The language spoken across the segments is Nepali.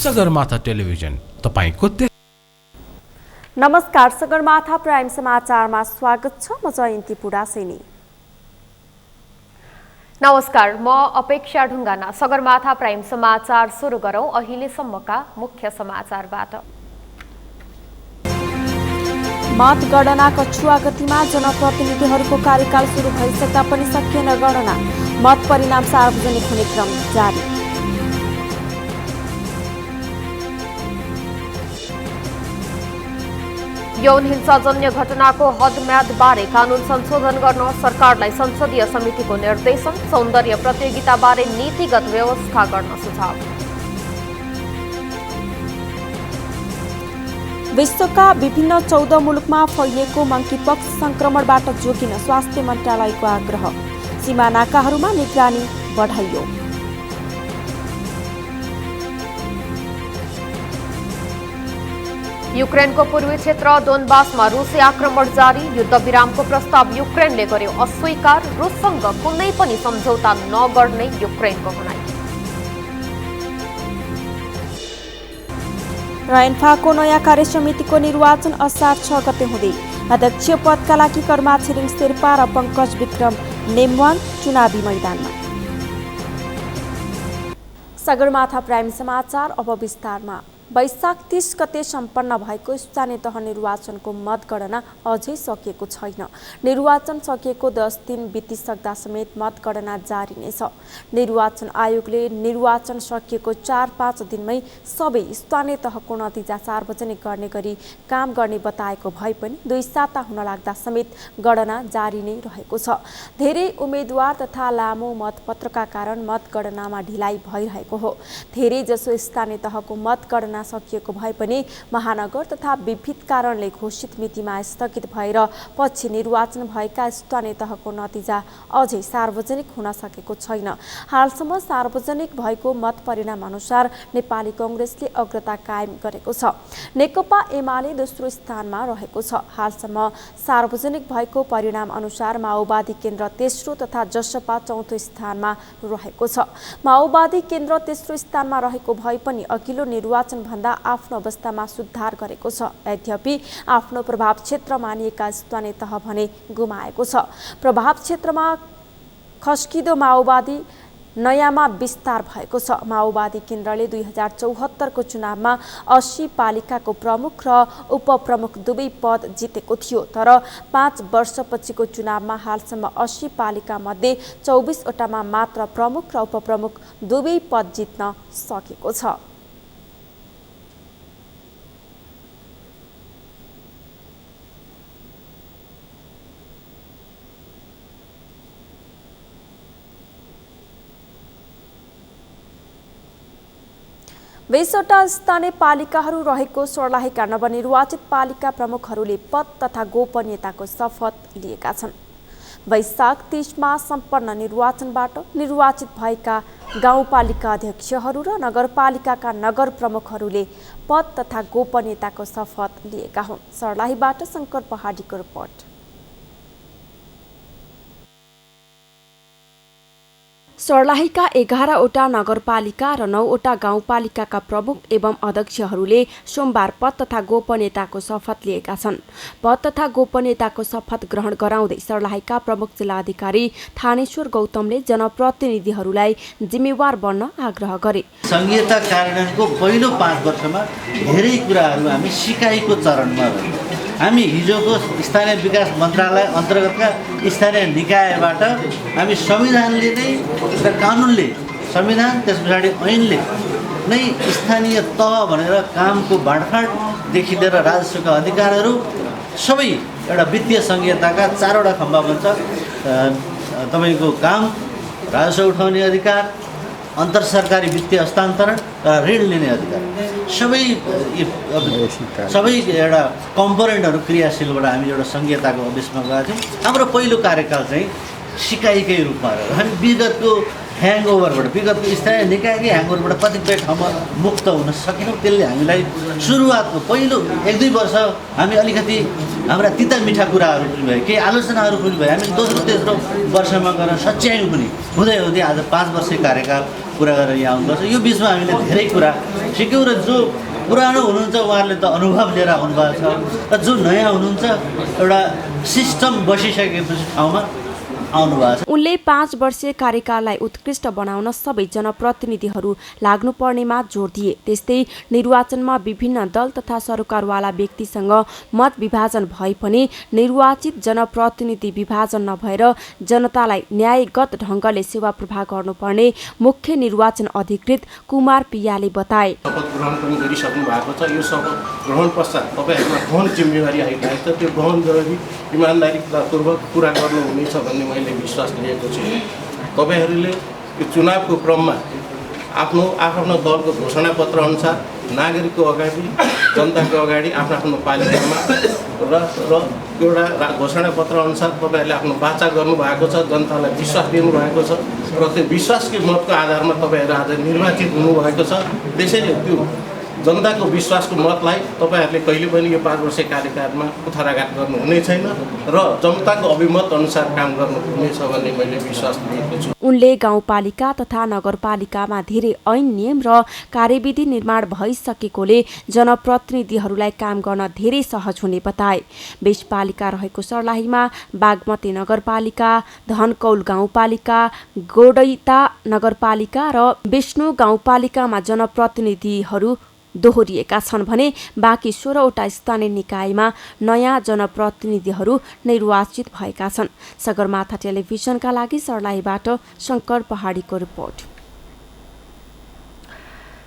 सगरमाथा टेलिभिजन तपाईको नमस्कार, सगरमाथा प्राइम समाचारमा स्वागत छ। म जयन्ती पुडासेनी। नमस्कार, म अपेक्षा ढुङ्गाना। सगरमाथा प्राइम समाचार सुरु गरौं अहिलेसम्मका मुख्य समाचारबाट। मतगणना कछुवा गतिमा जनप्रतिनिधिहरूको कार्यकाल सुरु भइसक्दा पनि सकिएन गणना। मत परिणाम सार्वजनिक हुने क्रम जारी। यौन हिंसाजन्य घटनाको हदम्याद बारे कानून संशोधन गर्न सरकारलाई संसदीय समितिको निर्देशन। सौन्दर्य प्रतियोगिता बारे नीतिगत व्यवस्था गर्न सुझाव। विश्वका विभिन्न 14 मुलुकमा फैलिएको मंकीपक्स संक्रमणबाट जोगिन स्वास्थ्य मन्त्रालयको आग्रह। सीमा नाकाहरूमा निगरानी बढाइयो। युक्रेनको पूर्वी क्षेत्र डोनबासमा रुसी आक्रमण जारी। युद्धविरामको प्रस्ताव युक्रेनले गर्यो अस्वीकार। रुससँग कुनै पनि सम्झौता नगर्ने युक्रेनको भनाइ। रायनफाको नयाँ कार्यसमितिको निर्वाचन असार 6 गते हुँदै। अध्यक्ष पदका लागि कर्मा छिरिङ शेर्पा र पंकज विक्रम नेमवाङ चुनावी मैदानमा। सगरमाथा प्राइम समाचार अब विस्तारमा। वैशाख 30 गते सम्पन्न भएको स्थानीय तह निर्वाचनको मतगणना अझै सकिएको छैन। निर्वाचन सकिएको 10 दिन बितिसक्दा समेत मतगणना जारी नै छ। निर्वाचन आयोगले निर्वाचन सकिएको 4-5 दिनमै सबै स्थानीय तहको नतिजा सार्वजनिक गर्ने गरी काम गर्ने बताएको भए पनि 2 साता हुन लाग्दा समेत गणना जारी नै रहेको छ। धेरै उम्मेदवार तथा लामो मतपत्रका कारण मतगणनामा ढिलाइ भइरहेको हो। धेरै जसो स्थानीय तहको मतगणना सकिएको भए पनि महानगर तथा विविध कारणले घोषित मितिमा स्थगित भएर पछि निर्वाचन भएका स्थानीय तहको नतिजा अझै सार्वजनिक हुन सकेको छैन। हालसम्म सार्वजनिक भएको मत परिणाम अनुसार नेपाली कांग्रेसले अग्रता कायम गरेको छ। नेकपा एमाले दोस्रो स्थानमा रहेको छ। हालसम्म सार्वजनिक भएको परिणाम अनुसार माओवादी केन्द्र तेस्रो तथा जसपा चौथो स्थानमा रहेको छ। माओवादी केन्द्र तेस्रो स्थानमा रहेको भए पनि अघिल्लो निर्वाचन भन्दा आफ्नो अवस्थामा सुधार गरेको छ। यद्यपि आफ्नो प्रभाव क्षेत्र मानिएका स्थानीय तह भने गुमाएको छ। प्रभाव क्षेत्रमा खस्किदो माओवादी नयाँमा विस्तार भएको छ। माओवादी केन्द्रले 2074 को चुनावमा 80 पालिकाको प्रमुख र उपप्रमुख दुवै पद जितेको थियो। तर 5 वर्षपछिको चुनावमा हालसम्म 80 पालिका मध्ये 24 वटामा मात्र प्रमुख र उपप्रमुख दुवै पद जित्न सकेको छ। बेसवटा स्थानीय पालिकाहरू रहेको सर्लाहीका नवनिर्वाचित पालिका प्रमुखहरूले पद तथा गोपनीयताको शपथ लिएका छन्। वैशाख 30 मा सम्पन्न निर्वाचनबाट निर्वाचित भएका गाउँपालिका अध्यक्षहरू र नगरपालिकाका नगर प्रमुखहरूले पद तथा गोपनीयताको शपथ लिएका हुन्। सर्लाहीबाट शंकर पहाडीको रिपोर्ट। सर्लाहीका 11 वटा नगरपालिका र 9 वटा गाउँपालिकाका प्रमुख एवं अध्यक्षहरूले सोमबार पद तथा गोपनीयताको शपथ लिएका छन्। पद तथा गोपनीयताको शपथ ग्रहण गराउँदै सर्लाहीका प्रमुख जिल्लाधिकारी थानेश्वर गौतमले जनप्रतिनिधिहरूलाई जिम्मेवार बन्न आग्रह गरे। संघीयता कार्यान्वयनको पहिलो 5 वर्षमा धेरै कुराहरू हामी सिकाइको चरणमा रह्यौँ। हामी हिजोको स्थानीय विकास मन्त्रालय अन्तर्गतका स्थानीय निकायबाट हामी संविधानले नै र कानुनले संविधान त्यस पछाडि ऐनले नै स्थानीय तह भनेर कामको बाँडफाँडदेखि लिएर राजस्वका अधिकारहरू सबै एउटा वित्तीय संघीयताका 4 वटा खम्बा बन्छ। तपाईको काम राजस्व उठाउने अधिकार, अन्तर सरकारी वित्तीय हस्तान्तरण र ऋण लिने अधिकार सबै एउटा कम्पोनेन्टहरू क्रियाशीलबाट हामी एउटा संघीयताको उद्देश्यमा गएका थियौँ। हाम्रो पहिलो कार्यकाल चाहिँ सिकाइकै रूपमा रह्यो। हामी विगतको ह्याङओभरबाट विगतको स्थानीय निकायकै ह्याङओभरबाट कतिपय ठाउँमा मुक्त हुन सकेनौँ। त्यसले हामीलाई सुरुवातको पहिलो 1-2 वर्ष हामी अलिकति हाम्रा तिता मिठा कुराहरू पनि भयो, केही आलोचनाहरू पनि भयो। हामी दोस्रो तेस्रो वर्षमा गएर सच्यायौँ पनि। हुँदै हुँदै आज 5 वर्षे कार्यकाल पुरा गरेर यहाँ आउनुपर्छ। यो बिचमा हामीले धेरै कुरा सिक्यौँ र जो पुरानो हुनुहुन्छ उहाँहरूले त अनुभव लिएर आउनुभएको छ र जो नयाँ हुनुहुन्छ एउटा सिस्टम बसिसकेपछि ठाउँमा आउनुभएको छ। उनले 5 वर्षीय कार्यकाललाई उत्कृष्ट बनाउन सबै जनप्रतिनिधिहरू लाग्नुपर्नेमा जोड दिए। त्यस्तै निर्वाचनमा विभिन्न दल तथा सरकारवाला व्यक्तिसँग मत विभाजन भए पनि निर्वाचित जनप्रतिनिधि विभाजन नभएर जनतालाई न्यायगत ढङ्गले सेवा प्रवाह गर्नुपर्ने मुख्य निर्वाचन अधिकृत कुमार पियाले बताए। शपथ ग्रहण पनि गरिसक्नु भएको छ। यो शपथ ग्रहण पश्चात तपाईँहरूमा गहन जिम्मेवारी आइरहेको छ। त्यो गहन जिम्मेवारी इमान्दारीपूर्वक पुरा गर्नुहुनेछ भन्ने मैले विश्वास लिएको छु। तपाईँहरूले यो चुनावको क्रममा आफ्नो आफ्नो दलको घोषणापत्र अनुसार नागरिकको अगाडि जनताको अगाडि आफ्नो आफ्नो पालिकामा र एउटा घोषणापत्र अनुसार तपाईँहरूले आफ्नो वाचा गर्नुभएको छ, जनतालाई विश्वास दिनुभएको छ र त्यो विश्वासकै मतको आधारमा तपाईँहरू आज निर्वाचित हुनुभएको छ। त्यसैले त्यो जनताको विश्वासको मतलाई तपाईँहरूले कहिले पनि यो 5 वर्षे कार्यकालमा कुथाराघात गर्नुहुने छैन र जनताको अभिमत अनुसार काम गर्नुहुनेछ भन्ने मैले विश्वास लिएको छु। उनले गाउँपालिका तथा नगरपालिकामा धेरै ऐन नियम र कार्यविधि निर्माण भइसकेकोले जनप्रतिनिधिहरूलाई काम गर्न धेरै सहज हुने बताए। 20 पालिका रहेको सर्लाहीमा बागमती नगरपालिका, धनकौल गाउँपालिका, गोडैता नगरपालिका र विष्णु गाउँपालिकामा जनप्रतिनिधिहरू दोहोरिएका छन् भने बाँकी 16वटा स्थानीय निकायमा नयाँ जनप्रतिनिधिहरू निर्वाचित भएका छन्। सगरमाथा टेलिभिजनका लागि सर्लाहीबाट शङ्कर पहाडीको रिपोर्ट।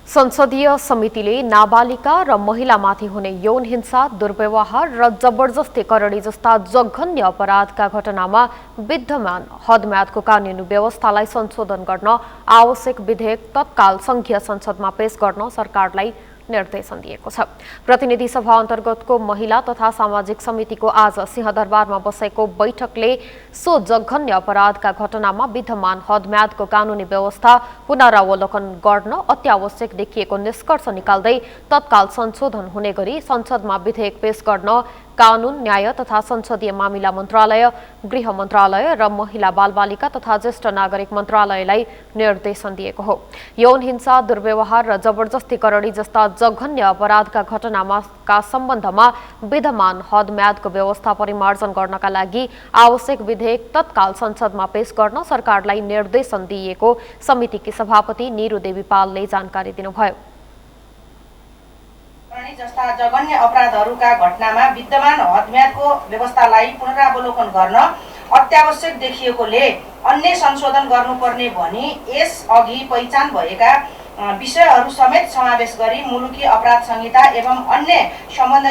संसदीय समितिले नाबालिका र महिलामाथि हुने यौन हिंसा, दुर्व्यवहार र जबरजस्ती करणी जस्ता जघन्य अपराधका घटनामा विद्यमान हदम्यादको कानुनी व्यवस्थालाई संशोधन गर्न आवश्यक विधेयक तत्काल संघीय संसदमा पेश गर्न सरकारलाई निर्देशन दिएको छ। प्रतिनिधि सभा अन्तर्गतको महिला तथा सामाजिक समितिको आज सिंहदरबारमा बसेको बैठकले सो जघन्य अपराधका घटनामा विद्यमान हदम्यादको कानुनी व्यवस्था पुनरावलोकन गर्न अत्यावश्यक देखिएको निष्कर्ष निकाल्दै तत्काल संशोधन हुने गरी संसदमा विधेयक पेश गर्न कानून, न्याय तथा संसदीय मामिला मन्त्रालय, गृह मन्त्रालय र महिला बालबालिका तथा ज्येष्ठ नागरिक मन्त्रालयलाई निर्देशन दिएको हो। यौन हिंसा, दुर्व्यवहार र जबरजस्ती करणी जस्ता जघन्य अपराधका घटनाका सम्बन्धमा विद्यमान हदम्यादको व्यवस्था परिमार्जन गर्नका लागि आवश्यक विधेयक तत्काल संसदमा पेश गर्न सरकारलाई निर्देशन दिइएको समितिकी सभापति निरु देवी पालले जानकारी दिनुभयो। जस्ता जघन्य अपराधहरूका घटनामा विद्यमान हदम्यादको व्यवस्थालाई पुनरावलोकन गर्न अत्यावश्यक देखिएकोले अन्य संशोधन गर्नुपर्ने भनी यस अघि पहिचान भएका विषयहरू समेत समावेश गरी मुलुकी अपराध संहिता एवं अन्य सम्बद्ध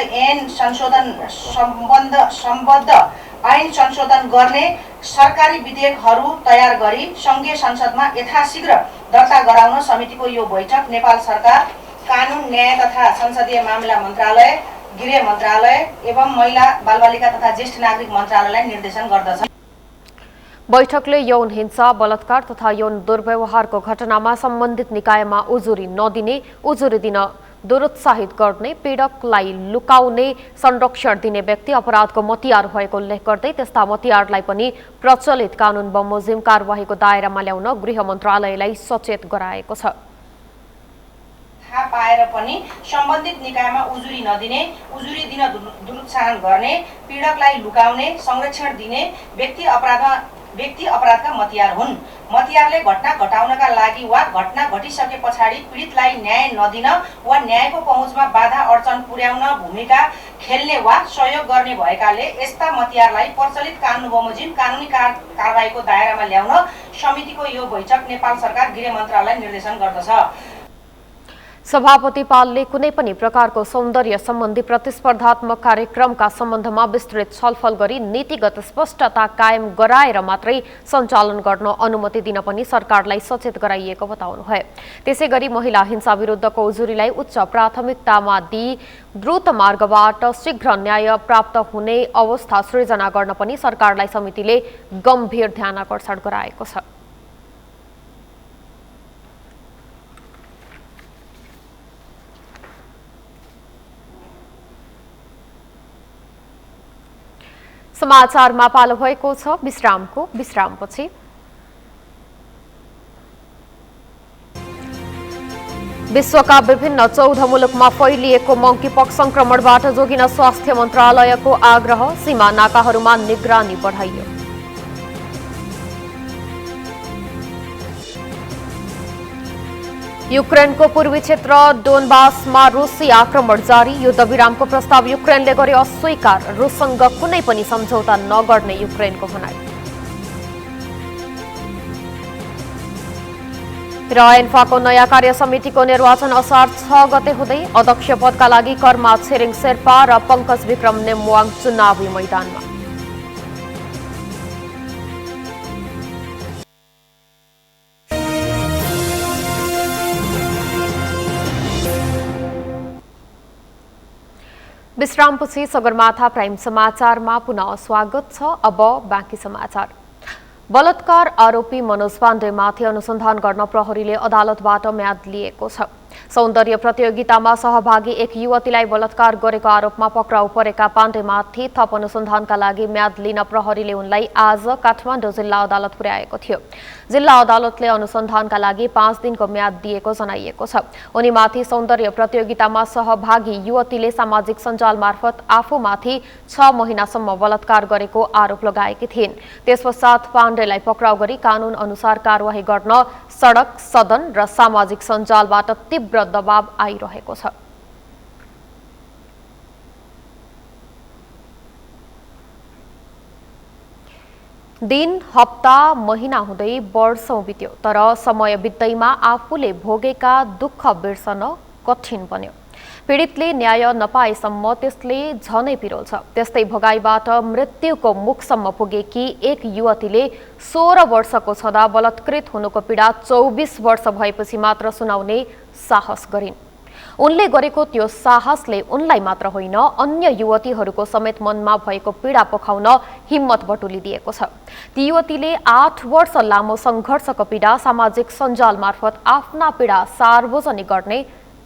ऐन संशोधन गर्ने सरकारी विधेयकहरू तयार गरी संघीय संसदमा यथाशीघ्र दर्ता गराउन समितिको यो बैठक नेपाल सरकार, कानून, न्याय तथा संसदीय मामिला मन्त्रालय, गृह मन्त्रालय एवं महिला बालबालिका तथा ज्येष्ठ नागरिक मन्त्रालयलाई निर्देशन गर्दछ। बैठकले यौन हिंसा, बलात्कार तथा यौन दुर्व्यवहारको घटनामा सम्बन्धित निकायमा उजुरी नदिने, उजुरी दिन दुरुत्साहित गर्ने, पीडकलाई लुकाउने, संरक्षण दिने व्यक्ति अपराधको मतियार भएको उल्लेख गर्दै त्यस्ता मतियारलाई पनि प्रचलित कानून बमोजिम कारबाहीको दायरामा ल्याउन गृह मन्त्रालयलाई सचेत गराएको छ। थाहा पाएर पनि सम्बन्धित निकायमा उजुरी नदिने, उजुरी दिन दुरुत्साहन गर्ने, पीडकलाई लुकाउने, संरक्षण दिने व्यक्ति अपराधका मतियार हुन्। मतियारले घटना घटाउनका लागि वा घटना घटिसके पछाडि पीडितलाई न्याय नदिन वा न्यायको पहुँचमा बाधा अड्चन पुर्याउन भूमिका खेल्ने वा सहयोग गर्ने भएकाले यस्ता मतियारलाई प्रचलित कानून बमोजिम कानुनी कारबाहीको दायरामा ल्याउन समितिको यो बैठक नेपाल सरकार गृह मन्त्रालयलाई निर्देशन गर्दछ। सभापति पालले कुनै पनि प्रकारको सौन्दर्य सम्बन्धी प्रतिस्पर्धात्मक कार्यक्रमका सम्बन्धमा विस्तृत छलफल गरी नीतिगत स्पष्टता कायम गराएर मात्रै सञ्चालन गर्न अनुमति दिन पनि सरकारलाई सचेत गराइएको बताउनुभयो। त्यसैगरी महिला हिंसा विरुद्धको उजुरीलाई उच्च प्राथमिकतामा दिई द्रुत मार्गबाट शीघ्र न्याय प्राप्त हुने अवस्था सृजना गर्न पनि सरकारलाई समितिले गम्भीर ध्यान आकर्षण गराएको छ। समाचारमा पालो भएको छ विश्रामको। विश्रामपछि विश्वका विभिन्न 14 मुलुकमा फैलिएको मंकीपक्स संक्रमणबाट जोगिन स्वास्थ्य मन्त्रालयको आग्रह। सीमा नाकाहरूमा निगरानी बढाइयो। युक्रेनको पूर्वी क्षेत्र डोनबासमा रुसी आक्रमण जारी। युद्धविरामको प्रस्ताव युक्रेनले गर्यो अस्वीकार। रुससँग कुनै पनि सम्झौता नगर्ने युक्रेनको भनाई। र एन्फाको नयाँ कार्य समितिको निर्वाचन असार 6 गते हुँदै। अध्यक्ष पदका लागि कर्मा छिरिङ शेर्पा र पंकज विक्रम नेमवाङ चुनावी मैदानमा। विश्रामपछि सगरमाथा प्राइम समाचारमा पुनः स्वागत छ। अब बाँकी समाचार। बलात्कार आरोपी मनोज पाण्डेमाथि अनुसन्धान गर्न प्रहरीले अदालतबाट म्याद लिएको छ। सौन्दर्य प्रतियोगितामा सहभागी एक युवतीलाई बलात्कार गरेको आरोपमा पक्राउ परेका पाण्डेमाथि थप अनुसन्धानका लागि म्याद लिन प्रहरीले उनलाई आज काठमाडौँ जिल्ला अदालत पुर्याएको थियो। जिल्ला अदालतले अनुसन्धानका लागि 5 दिनको म्याद दिएको जनाइएको छ। उनीमाथि सौन्दर्य प्रतियोगितामा सहभागी युवतीले सामाजिक सञ्जाल मार्फत आफूमाथि 6 महिनासम्म बलात्कार गरेको आरोप लगाएकी थिइन्। त्यसपश्चात पाण्डेलाई पक्राउ गरी कानून अनुसार कारवाही गर्न सडक, सदन र सामाजिक सञ्जालबाट तीव्र दबाव आइरहेको छ। दिन, हप्ता, महिना हुँदै वर्षौं बित्यो, तर समय बित्दैमा आफूले भोगेका दुःख बिर्सन कठिन बन्यो। पीडितले न्याय नपाएसम्म त्यसले झनै पिरोल्छ। त्यस्तै भगाइबाट मृत्युको मुखसम्म पुगेकी एक युवतीले 16 वर्षको छँदा बलात्कृत हुनुको पीडा 24 वर्ष भएपछि मात्र सुनाउने साहस गरिन्। उनले गरेको त्यो साहसले उनलाई मात्र होइन, अन्य युवतीहरूको समेत मनमा भएको पीडा पोखाउन हिम्मत बटुलिदिएको छ। ती युवतीले 8 वर्ष लामो सङ्घर्षको पीडा सामाजिक सञ्जाल मार्फत आफ्ना पीडा सार्वजनिक गर्ने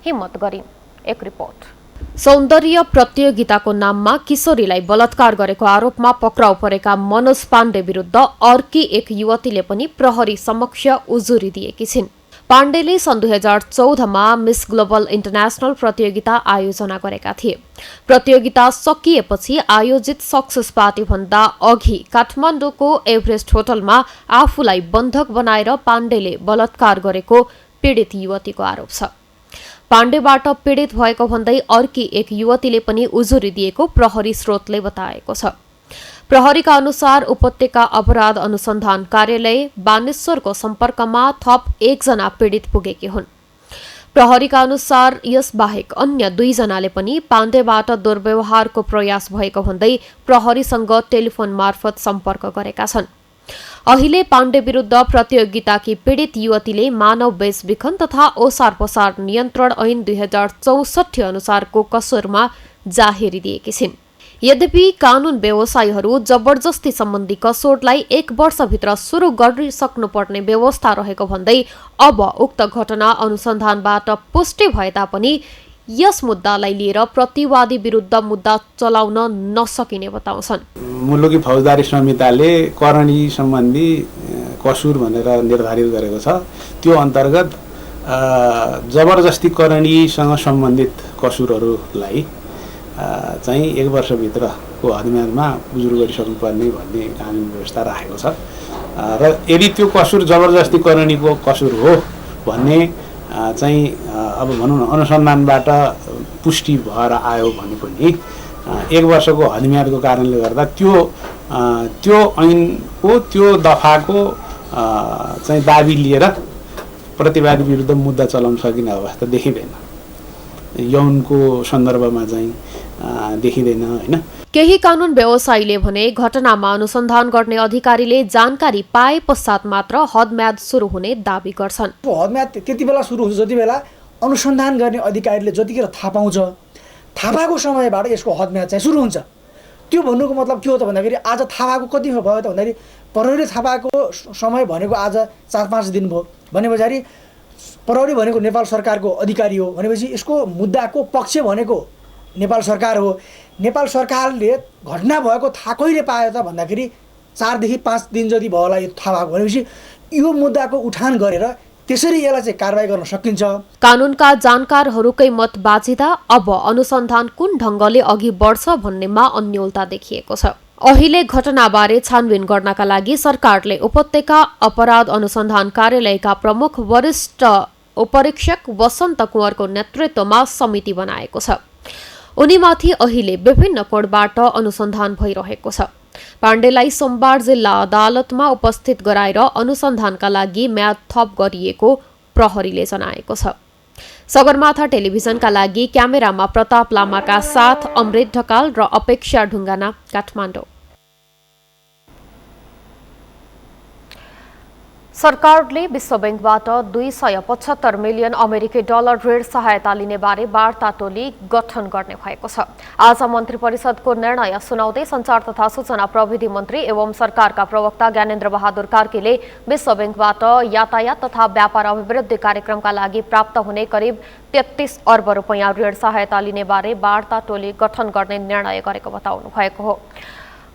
हिम्मत गरिन्। एक रिपोर्ट। सौन्दर्य प्रतियोगिताको नाममा किशोरीलाई बलात्कार गरेको आरोपमा पक्राउ परेका मनोज पाण्डे विरुद्ध अर्की एक युवतीले पनि प्रहरी समक्ष उजुरी दिएकी छिन्। पाण्डेले सन् 2014मा मिस ग्लोबल इन्टरनेशनल प्रतियोगिता आयोजना गरेका थिए। प्रतियोगिता सकिएपछि आयोजित सक्सेस पार्टी भन्दा अघि काठमाडौँको एभरेस्ट होटलमा आफूलाई बन्धक बनाएर पाण्डेले बलात्कार गरेको पीडित युवतीको आरोप छ। पाण्डेबाट पीडित भएको भन्दै अर्की एक युवतीले पनि उजुरी दिएको प्रहरी स्रोतले बताएको छ। प्रहरीका अनुसार उपत्यका अपराध अनुसन्धान कार्यालय बानेश्वरको सम्पर्कमा थप 1 जना पीडित पुगेकी हुन्। प्रहरीका अनुसार यसबाहेक अन्य 2 जनाले पनि पाण्डेबाट दुर्व्यवहारको प्रयास भएको भन्दै प्रहरीसँग टेलिफोन मार्फत सम्पर्क गरेका छन्। अहिले पाण्डे विरुद्ध प्रतियोगिताकी पीडित युवतीले मानव बेचबिखन तथा ओसार पसार नियन्त्रण ऐन 2064 अनुसारको कसुरमा जाहेरी दिएकी छिन्। यद्यपि कानून व्यवसायीहरू जबरजस्ती सम्बन्धी कसोडलाई 1 वर्षभित्र सुरु गरिसक्नुपर्ने व्यवस्था रहेको भन्दै अब उक्त घटना अनुसन्धानबाट पुष्टि भए तापनि यस मुद्दालाई लिएर प्रतिवादी विरुद्ध मुद्दा चलाउन नसकिने बताउँछन्। मुलुकी फौजदारी संहिताले करणी सम्बन्धी कसुर भनेर निर्धारित गरेको छ। त्यो अन्तर्गत जबरजस्ती करणीसँग सम्बन्धित कसुरहरूलाई चाहिँ 1 वर्षभित्रको हदम्यादमा उजुर गरिसक्नुपर्ने भन्ने कानुन व्यवस्था राखेको छ। र यदि त्यो कसुर जबरजस्ती करणीको कसुर हो भन्ने चाहिँ अब भनौँ न अनुसन्धानबाट पुष्टि भएर आयो भने पनि 1 वर्षको हदम्यादको कारणले गर्दा त्यो ऐनको त्यो दफाको चाहिँ दाबी लिएर प्रतिवादी विरुद्ध मुद्दा चलाउन सकिने अवस्था देखिँदैन। यौनको सन्दर्भमा चाहिँ देखिँदैन होइन। केही कानून व्यवसायीले भने घटनामा अनुसन्धान गर्ने अधिकारीले जानकारी पाए पश्चात मात्र हदम्याद सुरु हुने दावी गर्छन्। हदम्याद त्यति बेला सुरु हुन्छ जति बेला अनुसन्धान गर्ने अधिकारीले जतिखेर थाहा पाउँछ, थाहा पाएको समयबाट यसको हदम्याद चाहिँ सुरु हुन्छ। त्यो भन्नुको मतलब के हो त भन्दाखेरि आज थाहा पाएको कति भयो त भन्दाखेरि प्रहरीले थाहा पाएको समय भनेको आज 4-5 दिन भयो भने पछाडि प्रहरी भनेको नेपाल सरकारको अधिकारी हो भनेपछि यसको मुद्दाको पक्ष भनेको नेपाल सरकार हो। नेपाल सरकारले घटना भएको थाहा कहिले पायो त भन्दाखेरि 4 देखि 5 दिन जति भयो होला यो थाहा भएको भनेपछि यो मुद्दाको उठान गरेर त्यसरी यसलाई चाहिँ कारबाही गर्न सकिन्छ। कानुनका जानकारहरूकै मत बाजिँदा अब अनुसन्धान कुन ढङ्गले अघि बढ्छ भन्नेमा अन्योलता देखिएको छ। अहिले घटनाबारे छानबिन गर्नका लागि सरकारले उपत्यका अपराध अनुसन्धान कार्यालयका प्रमुख वरिष्ठ उपरीक्षक वसन्त कुँवरको नेतृत्वमा समिति बनाएको छ। उनीमाथि अहिले विभिन्न कोणबाट अनुसन्धान भइरहेको छ। पाण्डेलाई सोमबार जिल्ला अदालतमा उपस्थित गराएर अनुसन्धानका लागि म्याद थप गरिएको प्रहरीले जनाएको छ। सगरमाथा टेलिभिजनका लागि क्यामेरामा प्रताप लामाका साथ अमृत ढकाल र अपेक्षा ढुङ्गाना, काठमाडौँ। सरकारले विश्व बैंकबाट 275 मिलियन अमेरिकी डलर ऋण सहायता लिने बारे वार्ता टोली गठन गर्ने भएको छ। आज मन्त्री परिषदको निर्णय सुनाउँदै सञ्चार तथा सूचना प्रविधि मन्त्री एवं सरकारका प्रवक्ता ज्ञानेन्द्र बहादुर कार्कीले विश्व बैंकबाट यातायात तथा व्यापार अभिवृद्धि कार्यक्रमका लागि प्राप्त हुने करिब 33 अर्ब रुपैयाँ ऋण सहायता लिने बारे वार्ता टोली गठन गर्ने निर्णय गरेको बताउनु भएको हो।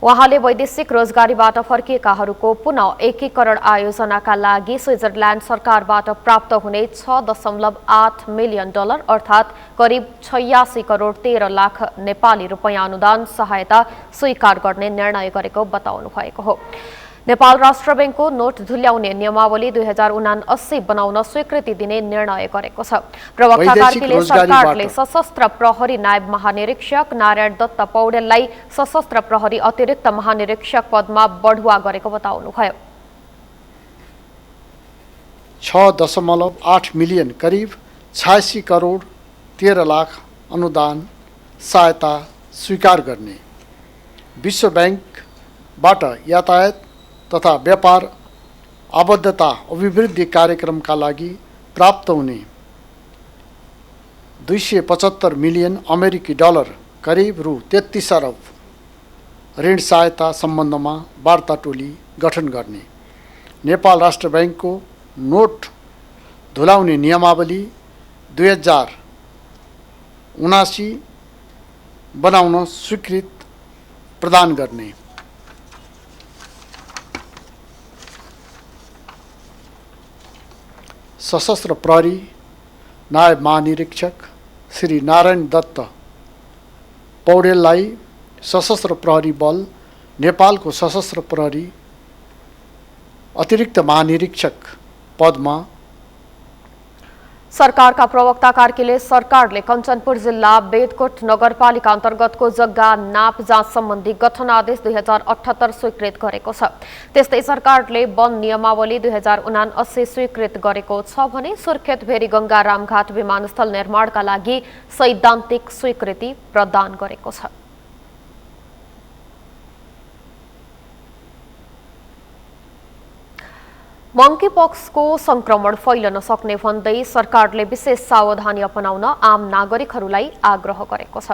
उहाँले वैदेशिक रोजगारीबाट फर्किएकाहरूको पुनः एकीकरण आयोजनाका लागि स्विजरल्याण्ड सरकारबाट प्राप्त हुने 6.8 मिलियन डलर अर्थात् करिब 86 करोड 13 लाख नेपाली रुपैयाँ अनुदान सहायता स्वीकार गर्ने निर्णय गरेको बताउनु भएको हो। नेपाल राष्ट्र बैंकको नोट धुल्याउने नियमावली 2079 बनाउन स्वीकृति दिने निर्णय गरेको छ। प्रवक्ता कार्कीले सरकारले सशस्त्र प्रहरी नायब महानिरीक्षक नारायण दत्त पौडेललाई सशस्त्र प्रहरी अतिरिक्त महानिरीक्षक पदमा बढुवा गरेको बताउनुभयो। 6.8 मिलियन करिब 86 करोड 13 लाख अनुदान सहायता स्वीकार गर्ने, विश्व बैंकबाट यातायात तथा व्यापार आबद्धता अभिवृद्धि कार्यक्रमका लागि प्राप्त हुने 275 मिलियन अमेरिकी डलर करिब रु 33 अरब ऋण सहायता सम्बन्धमा वार्ता टोली गठन गर्ने, नेपाल राष्ट्र बैंकको नोट धुलाउने नियमावली 2079 बनाउन स्वीकृति प्रदान गर्ने, सशस्त्र प्रहरी नायब महानिरीक्षक श्री नारायण दत्त पौडेललाई सशस्त्र प्रहरी बल नेपालको सशस्त्र प्रहरी अतिरिक्त महानिरीक्षक पदमा। सरकारका प्रवक्ता कार्कीले सरकारले कञ्चनपुर जिल्ला बेदकोट नगरपालिका अन्तर्गतको जग्गा नाप जाँच सम्बन्धी गठन आदेश 2078 स्वीकृत गरेको छ। त्यस्तै सरकारले वन नियमावली 2079 स्वीकृत गरेको छ भने सुर्खेत भेरी गङ्गा रामघाट विमानस्थल निर्माणका लागि सैद्धान्तिक स्वीकृति प्रदान गरेको छ। मंकीपक्सको संक्रमण फैलन सक्ने भन्दै सरकारले विशेष सावधानी अपनाउन आम नागरिकहरूलाई आग्रह गरेको छ।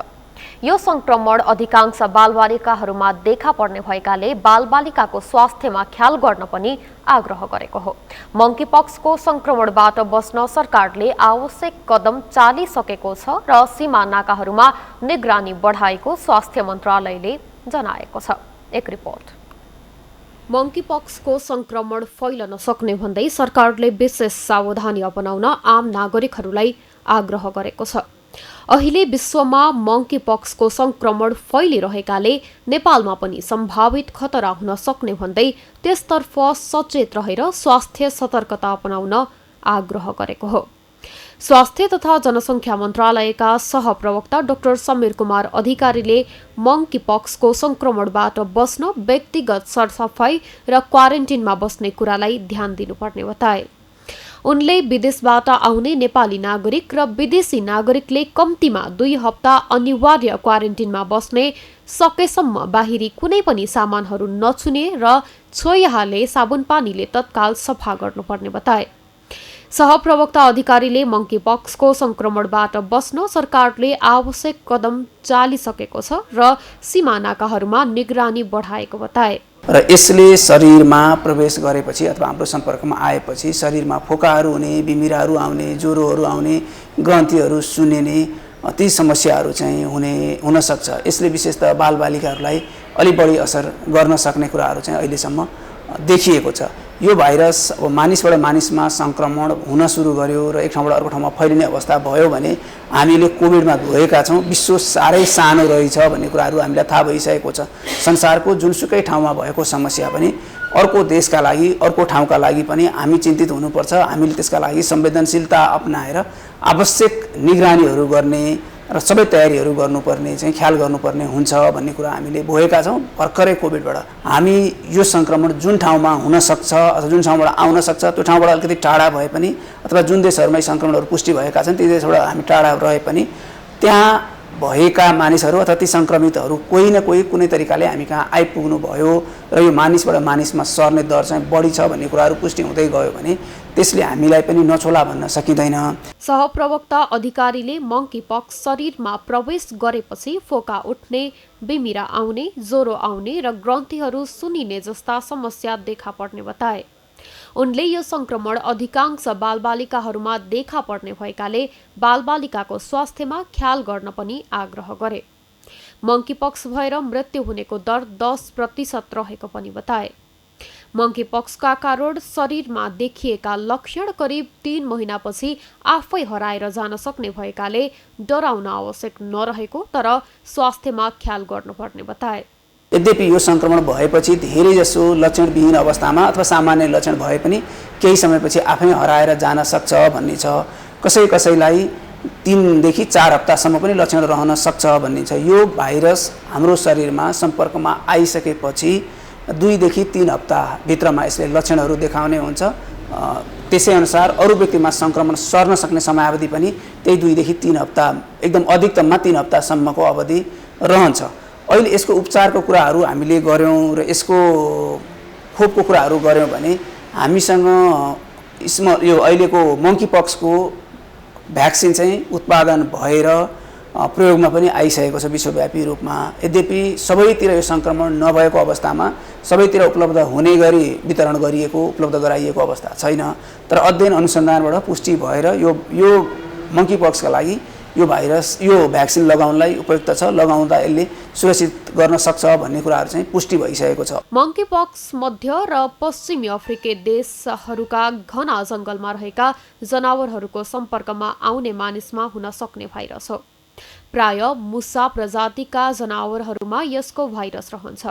यो संक्रमण अधिकांश बालबालिकाहरूमा देखा पर्ने भएकाले बालबालिकाको स्वास्थ्यमा ख्याल गर्न पनि आग्रह गरेको हो। मंकीपक्सको संक्रमणबाट बस्न सरकारले आवश्यक कदम चालिसकेको छ र सीमा नाकाहरूमा निगरानी बढाएको स्वास्थ्य मन्त्रालयले जनाएको छ। एक रिपोर्ट। मंकीपक्सको संक्रमण फैलन सक्ने भन्दै सरकारले विशेष सावधानी अपनाउन आम नागरिकहरूलाई आग्रह गरेको छ। अहिले विश्वमा मंकीपक्सको संक्रमण फैलिरहेकाले नेपालमा पनि सम्भावित खतरा हुन सक्ने भन्दै त्यसतर्फ सचेत रहेर स्वास्थ्य सतर्कता अपनाउन आग्रह गरेको हो। स्वास्थ्य तथा जनसङ्ख्या मन्त्रालयका सहप्रवक्ता डाक्टर समीर कुमार अधिकारीले मंकीपक्सको संक्रमणबाट बस्न व्यक्तिगत सरसफाई र क्वारेन्टिनमा बस्ने कुरालाई ध्यान दिनुपर्ने बताए। उनले विदेशबाट आउने नेपाली नागरिक र विदेशी नागरिकले कम्तीमा 2 हप्ता अनिवार्य क्वारेन्टिनमा बस्ने, सकेसम्म बाहिरी कुनै पनि सामानहरू नछुने र छोयाले साबुन पानीले तत्काल सफा गर्नुपर्ने बताए। सहप्रवक्ता अधिकारीले मंकीपक्सको संक्रमणबाट बस्न सरकारले आवश्यक कदम चालिसकेको छ र सीमा नाकाहरूमा निगरानी बढाएको बताए। र यसले शरीरमा प्रवेश गरेपछि अथवा हाम्रो सम्पर्कमा आएपछि शरीरमा फोकाहरू हुने, बिमिराहरू आउने, ज्वरोहरू आउने, ग्रन्थीहरू सुन्निने ती समस्याहरू चाहिँ हुनसक्छ। यसले विशेषतः बालबालिकाहरूलाई अलि बढी असर गर्न सक्ने कुराहरू चाहिँ अहिलेसम्म देखिएको छ। यो भाइरस अब मानिसबाट मानिसमा सङ्क्रमण हुन सुरु गर्यो र एक ठाउँबाट अर्को ठाउँमा फैलिने अवस्था भयो भने हामीले कोभिडमा धोएका छौँ। विश्व साह्रै सानो रहेछ भन्ने कुराहरू हामीलाई थाहा भइसकेको छ। संसारको जुनसुकै ठाउँमा भएको समस्या पनि अर्को देशका लागि अर्को ठाउँका लागि पनि हामी चिन्तित हुनुपर्छ। हामीले त्यसका लागि संवेदनशीलता अपनाएर आवश्यक निगरानीहरू गर्ने र सबै तयारीहरू गर्नुपर्ने चाहिँ ख्याल गर्नुपर्ने हुन्छ भन्ने कुरा हामीले भोगेका छौँ। भर्खरै कोभिडबाट हामी यो सङ्क्रमण जुन ठाउँमा हुनसक्छ अथवा जुन ठाउँबाट आउन सक्छ त्यो ठाउँबाट अलिकति टाढा भए पनि अथवा जुन देशहरूमा सङ्क्रमणहरू पुष्टि भएका छन् ती देशबाट हामी टाढा रहे पनि त्यहाँ भएका मानिसहरू अथवा ती सङ्क्रमितहरू कोही न कोही कुनै तरिकाले हामी कहाँ आइपुग्नु भयो र यो मानिसबाट मानिसमा सर्ने दर चाहिँ बढी छ भन्ने कुराहरू पुष्टि हुँदै गयो भने त्यसले हामीलाई पनि नछोला भन्न सकिँदैन। सहप्रवक्ता अधिकारीले मङ्की पक्स शरीरमा प्रवेश गरेपछि फोका उठ्ने, बिमिरा आउने, ज्वरो आउने र ग्रन्थीहरू सुनिने जस्ता समस्या देखा पर्ने बताए। उनले यो सङ्क्रमण अधिकांश बालबालिकाहरूमा देखा पर्ने भएकाले बालबालिकाको स्वास्थ्यमा ख्याल गर्न पनि आग्रह गरे। मङ्की पक्स भएर मृत्यु हुनेको दर 10% रहेको पनि बताए। मङ्की पक्सका कारण शरीरमा देखिएका लक्षण करिब 3 महिनापछि आफै हराएर जान सक्ने भएकाले डराउन आवश्यक नरहेको तर स्वास्थ्यमा ख्याल गर्नुपर्ने बताए। यद्यपि यो सङ्क्रमण भएपछि धेरैजसो लक्षणविहीन अवस्थामा अथवा सामान्य लक्षण भए पनि केही समयपछि आफै हराएर जान सक्छ भन्ने छ। कसैलाई 3 देखि 4 हप्तासम्म पनि लक्षण रहन सक्छ भन्ने छ। यो भाइरस हाम्रो शरीरमा सम्पर्कमा आइसकेपछि 2 देखि 3 हप्ताभित्रमा यसले लक्षणहरू देखाउने हुन्छ। त्यसै अनुसार अरू व्यक्तिमा सङ्क्रमण सर्न सक्ने समयावधि पनि त्यही 2 देखि 3 हप्ता एकदम अधिकतममा 3 हप्तासम्मको अवधि रहन्छ। अहिले यसको उपचारको कुराहरू हामीले गऱ्यौँ र यसको खोपको कुराहरू गऱ्यौँ भने हामीसँग यो अहिलेको मङ्की पक्सको भ्याक्सिन चाहिँ उत्पादन भएर प्रयोगमा पनि आइसकेको छ विश्वव्यापी रूपमा। यद्यपि सबैतिर यो सङ्क्रमण नभएको अवस्थामा सबैतिर उपलब्ध हुने गरी वितरण गरिएको उपलब्ध गराइएको अवस्था छैन। तर अध्ययन अनुसन्धानबाट पुष्टि भएर यो मङ्की पक्सका लागि यो भाइरस यो भ्याक्सिन लगाउनलाई उपयुक्त छ, लगाउँदा यसले सुरक्षित गर्न सक्छ भन्ने कुराहरू चाहिँ पुष्टि भइसकेको छ। मङ्की पक्स मध्य र पश्चिमी अफ्रिकी देशहरूका घना जङ्गलमा रहेका जनावरहरूको सम्पर्कमा आउने मानिसमा हुन सक्ने भाइरस हो। प्राय मुसा प्रजातिका जनावरहरूमा यसको भाइरस रहन्छ।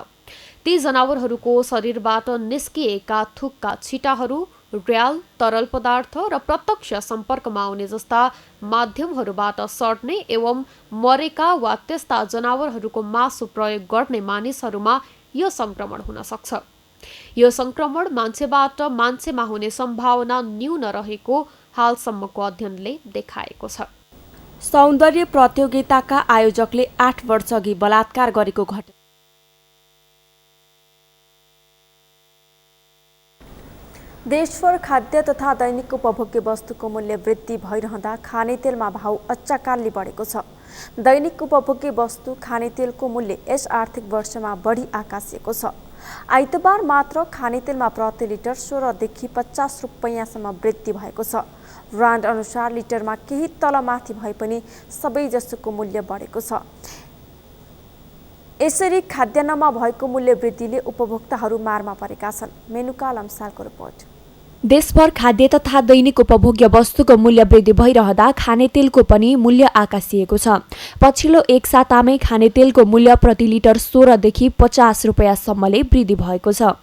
ती जनावरहरूको शरीरबाट निस्किएका थुक्का छिटाहरू र्याल, तरल पदार्थ र प्रत्यक्ष सम्पर्कमा आउने जस्ता माध्यमहरूबाट सर्ने एवं मरेका वा त्यस्ता जनावरहरूको मासु प्रयोग गर्ने मानिसहरूमा यो सङ्क्रमण हुन सक्छ। यो सङ्क्रमण मान्छेबाट मान्छेमा हुने सम्भावना न्यून रहेको हालसम्मको अध्ययनले देखाएको छ। सौन्दर्य प्रतियोगिताका आयोजकले 8 वर्षअघि बलात्कार गरेको घटना देशभर खाद्य तथा दैनिक उपभोग्य वस्तुको मूल्य वृद्धि भइरहँदा खानेतेलमा भाउ अच्चाकालले बढेको छ। दैनिक उपभोग्य वस्तु खानेतेलको मूल्य यस आर्थिक वर्षमा बढी आकाशिएको छ। आइतबार मात्र खानेतेलमा प्रति लिटर 16 देखि 50 रुपैयाँसम्म वृद्धि भएको छ। ब्रान्ड अनुसार लिटरमा केही तलमाथि भए पनि सबैजसोको मूल्य बढेको छ। यसरी खाद्यान्नमा भएको मूल्य वृद्धिले उपभोक्ताहरू मारमा परेका छन्। मेनुका लम्सालको रिपोर्ट। देशभर खाद्य तथा दैनिक उपभोग्य वस्तुको मूल्य वृद्धि भइरहँदा खानेतेलको पनि मूल्य आकाशिएको छ। पछिल्लो एक सातामै खानेतेलको मूल्य प्रति लिटर 16 देखि 50 रुपैयाँसम्मले वृद्धि भएको छ।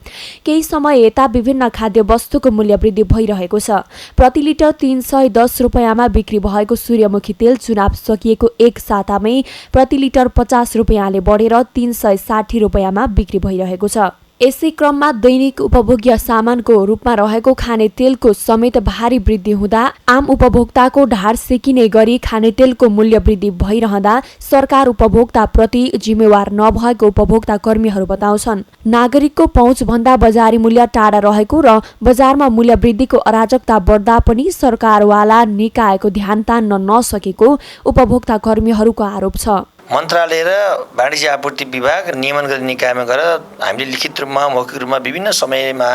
केही समय यता विभिन्न खाद्य वस्तुको मूल्य वृद्धि भइरहेको छ। प्रति लिटर 310 रुपैयाँमा बिक्री भएको सूर्यमुखी तेल चुनाव सकिएको एक सातामै प्रति लिटर 50 रुपैयाँले बढेर 360 रुपैयाँमा बिक्री भइरहेको छ। यसै क्रममा दैनिक उपभोग्य सामानको रूपमा रहेको खानेतेलको समेत भारी वृद्धि हुँदा आम उपभोक्ताको ढाड सेकिने गरी खानेतेलको मूल्य वृद्धि भइरहँदा सरकार उपभोक्ता प्रति जिम्मेवार नभएको उपभोक्ता कर्मीहरू बताउँछन्। नागरिकको पहुँचभन्दा बजारी मूल्य टाढा रहेको र बजारमा मूल्य वृद्धिको अराजकता बढ्दा पनि सरकारवाला निकायको ध्यान तान्न नसकेको उपभोक्ता कर्मीहरूको आरोप छ। मन्त्रालय र वाणिज्य आपूर्ति विभाग नियमन गर्ने निकायमा गएर हामीले लिखित रूपमा मौखिक रूपमा विभिन्न समयमा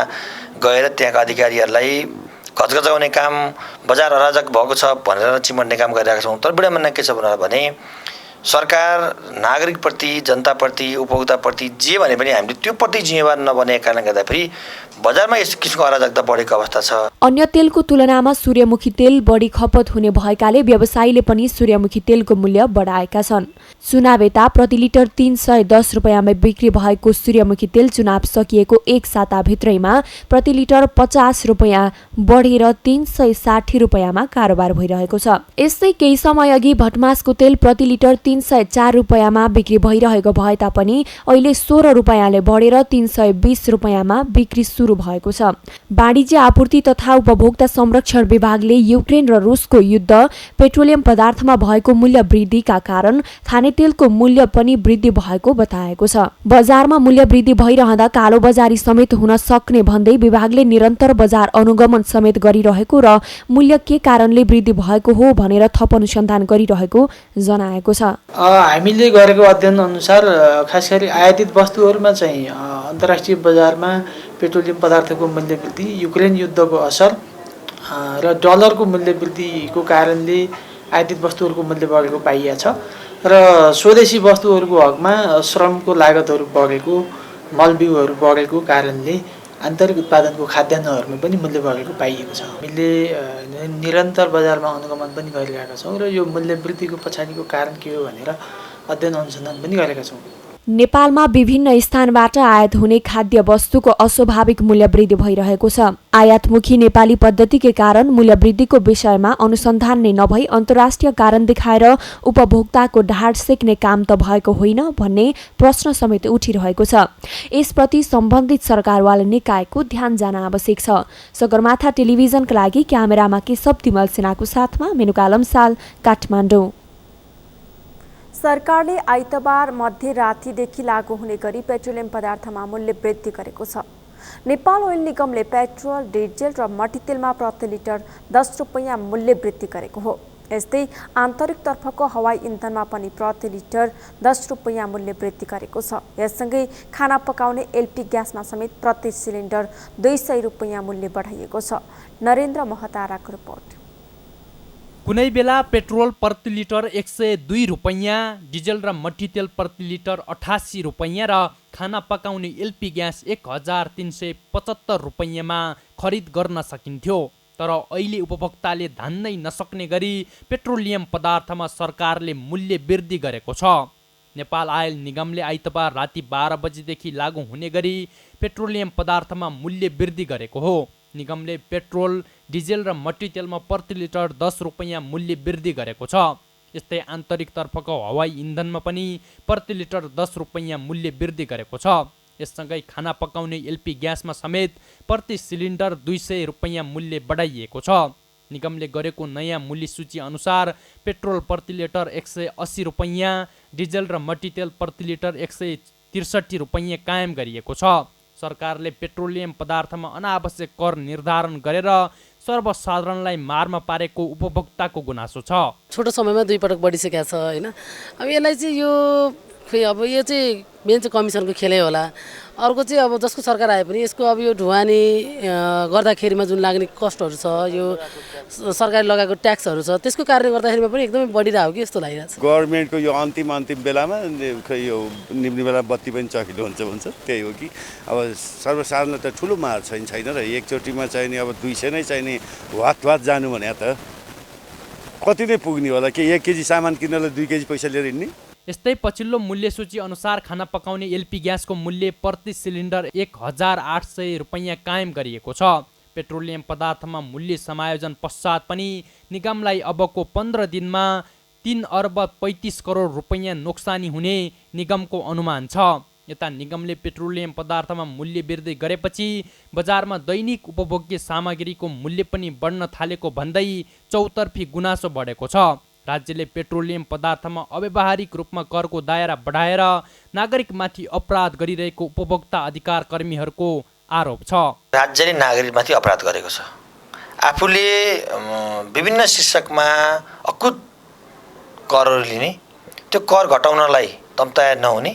गएर त्यहाँका अधिकारीहरूलाई घचघचाउने काम बजार अराजक भएको छ भनेर चिमड्ने काम गरिरहेका छौँ। तर बढी मान्य के छ भने सरकार नागरिकप्रति, जनताप्रति, उपभोक्ताप्रति जे भने पनि हामीले त्यो प्रति जिम्मेवार नबनेको कारणले गर्दाखेरि बजारमा यस किसिमको अराजकता बढेको अवस्था छ। अन्य तेलको तुलनामा सूर्यमुखी तेल बढी खपत हुने भएकाले व्यवसायीले पनि सूर्यमुखी तेलको मूल्य बढाएका छन्। चुनाव यता प्रति लिटर 310 रुपैयाँमा बिक्री भएको सूर्यमुखी तेल चुनाव सकिएको एक साताभित्रैमा प्रति लिटर 50 रुपैयाँ बढेर 360 रुपैयाँमा कारोबार भइरहेको छ। यस्तै केही समय अघि भटमासको तेल प्रति लिटर 304 रुपैयाँमा बिक्री भइरहेको भए तापनि अहिले 16 रुपैयाँले बढेर 320 रुपैयाँमा बिक्री सुरु भएको छ। वाणिज्य आपूर्ति तथा उपभोक्ता संरक्षण विभागले युक्रेन र रुसको युद्ध, पेट्रोलियम पदार्थमा भएको मूल्य वृद्धिका कारण खानेतेलको मूल्य पनि वृद्धि भएको बताएको छ। बजारमा मूल्य वृद्धि भइरहँदा कालो बजारी समेत हुन सक्ने भन्दै विभागले निरन्तर बजार अनुगमन समेत गरिरहेको र मूल्य के कारणले वृद्धि भएको हो भनेर थप अनुसन्धान गरिरहेको जनाएको छ। हामीले गरेको अध्ययन अनुसार खास गरी आयातित वस्तुहरूमा चाहिँ अन्तर्राष्ट्रिय बजारमा पेट्रोलियम पदार्थको मूल्य वृद्धि, युक्रेन युद्धको असर र डलरको मूल्य वृद्धिको कारणले आयातित वस्तुहरूको मूल्य बढेको पाइएको छ र स्वदेशी वस्तुहरूको हकमा श्रमको लागतहरू बढेको, मलबिउहरू बढेको कारणले आन्तरिक उत्पादनको खाद्यान्नहरूमा पनि मूल्य बढेको पाइएको छ। हामीले निरन्तर बजारमा अनुगमन पनि गरिरहेका छौँ र यो मूल्य वृद्धिको पछाडिको कारण के हो भनेर अध्ययन अनुसन्धान पनि गरेका छौँ। नेपालमा विभिन्न स्थानबाट आयात हुने खाद्य वस्तुको अस्वाभाविक मूल्य वृद्धि भइरहेको छ। आयातमुखी नेपाली पद्धतिकै कारण मूल्य वृद्धिको विषयमा अनुसन्धान नै नभई अन्तर्राष्ट्रिय कारण देखाएर उपभोक्ताको ढाड सेक्ने काम त भएको होइन भन्ने प्रश्न समेत उठिरहेको छ। यसप्रति सम्बन्धित सरकारवाला निकायको ध्यान जान आवश्यक छ। सगरमाथा टेलिभिजनका लागि क्यामेरामा केशव तिमल सेनाको साथमा मेनुका लम्साल, काठमाडौँ। सरकारले आइतबार मध्यरातिदेखि लागू हुने गरी पेट्रोलियम पदार्थमा मूल्य वृद्धि गरेको छ। नेपाल ओइल निगमले पेट्रोल, डिजेल र मट्टीतेलमा प्रति लिटर 10 रुपैयाँ मूल्य वृद्धि गरेको हो। यस्तै आन्तरिकतर्फको हवाई इन्धनमा पनि प्रति लिटर 10 रुपैयाँ मूल्य वृद्धि गरेको छ। यससँगै खाना पकाउने एलपी ग्यासमा समेत प्रति सिलिन्डर 200 रुपैयाँ मूल्य बढाइएको छ। नरेन्द्र महताराको रिपोर्ट। कुनै बेला पेट्रोल प्रति लिटर 102 रुपैयाँ, डिजेल र मट्टीतेल प्रति लिटर 88 रुपैयाँ र खाना पकाउने एलपी ग्यास 1375 रुपैयाँमा खरिद गर्न सकिन्थ्यो। तर अहिले उपभोक्ताले धान्नै नसक्ने गरी पेट्रोलियम पदार्थमा सरकारले मूल्य वृद्धि गरेको छ। नेपाल आयल निगमले आइतबार राति 12 बजेदेखि लागू हुने गरी पेट्रोलियम पदार्थमा मूल्य वृद्धि गरेको हो। निगमले पेट्रोल, डिजेल र मट्टीतेलमा प्रति लिटर 10 रुपैयाँ मूल्य वृद्धि गरेको छ। यस्तै आन्तरिकतर्फको हवाई इन्धनमा पनि प्रति लिटर 10 रुपैयाँ मूल्य वृद्धि गरेको छ। यससँगै खाना पकाउने एलपी ग्यासमा समेत प्रति सिलिन्डर 200 रुपैयाँ मूल्य बढाइएको छ। निगमले गरेको नयाँ मूल्य सूची अनुसार पेट्रोल प्रति लिटर 180 रुपैयाँ, डिजेल र मट्टीतेल प्रति लिटर 163 रुपैयाँ कायम गरिएको छ। सरकारले पेट्रोलियम पदार्थमा अनावश्यक कर निर्धारण गरेर सर्वसाधारणलाई मारमा पारेको उपभोक्ताको गुनासो छ। छोटो समयमा 2 पटक बढिसकेको छ हैन। अब यसलाई चाहिँ यो यो चाहिँ मेन चाहिँ कमिसनको खेलै होला। अर्को चाहिँ अब जसको सरकार आए पनि यसको अब यो ढुवानी गर्दाखेरिमा जुन लाग्ने कस्टहरू छ, यो सरकारले लगाएको ट्याक्सहरू छ, त्यसको कारणले गर्दाखेरिमा पनि एकदमै बढिरहेको कि जस्तो लागिरहेछ। गभर्नमेन्टको यो अन्तिम बेलामा यो निम्न बेला बत्ती पनि चकिलो हुन्छ त्यही हो कि अब सर्वसाधारण त ठुलो मार छैन र एकचोटिमा चाहिने अब 200 नै चाहिने वात जानु भने त कति नै पुग्ने होला कि 1 केजी सामान किन्नलाई 2 केजी पैसा लिएर हिँड्ने। यस्तै पछिल्लो मूल्य सूची अनुसार खाना पकाउने एलपी ग्यासको मूल्य प्रति सिलिन्डर 1800 रुपैयाँ कायम गरिएको छ। पेट्रोलियम पदार्थमा मूल्य समायोजन पश्चात पनि निगमलाई अबको 15 दिनमा 3 अर्ब 35 करोड रुपैयाँ नोक्सानी हुने निगमको अनुमान छ। यता निगमले पेट्रोलियम पदार्थमा मूल्य वृद्धि गरेपछि बजारमा दैनिक उपभोग्य सामग्रीको मूल्य पनि बढ्न थालेको भन्दै चौतर्फी गुनासो बढेको छ। राज्यले पेट्रोलियम पदार्थमा अव्यावहारिक रूपमा करको दायरा बढाएर नागरिकमाथि अपराध गरिरहेको उपभोक्ता अधिकार कर्मीहरूको आरोप छ। राज्यले नागरिकमाथि अपराध गरेको छ। आफूले विभिन्न शीर्षकमा अकुत करहरू लिने, त्यो कर घटाउनलाई तम्ताया नहुने